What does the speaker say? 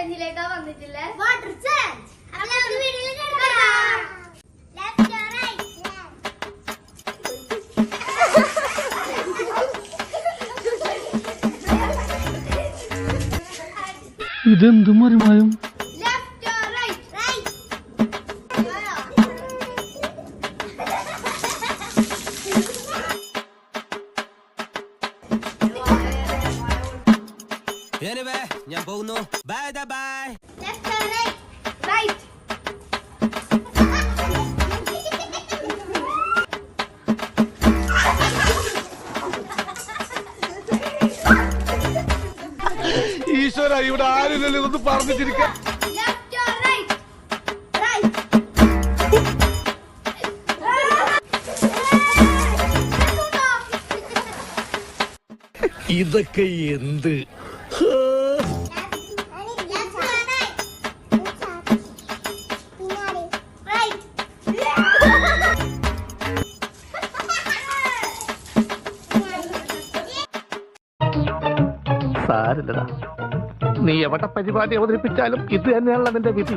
ചലഞ്ചിലേക്കാ വന്നിട്ടില്ല. Water challenge. ഇതെന്തു മറിമായും? ഞാൻ പോകുന്നു. Bye bye. ഈശ്വര, ഇവിടെ ആരില്ലല്ലോ ഇതൊന്ന് പറഞ്ഞിട്ടിരിക്കാം. ഇതൊക്കെ എന്ത്? സാരില്ലടാ, നീ എവിടെ പരിപാടി അവതരിപ്പിച്ചാലും ഇത് തന്നെയാണല്ലോ നിന്റെ വിധി.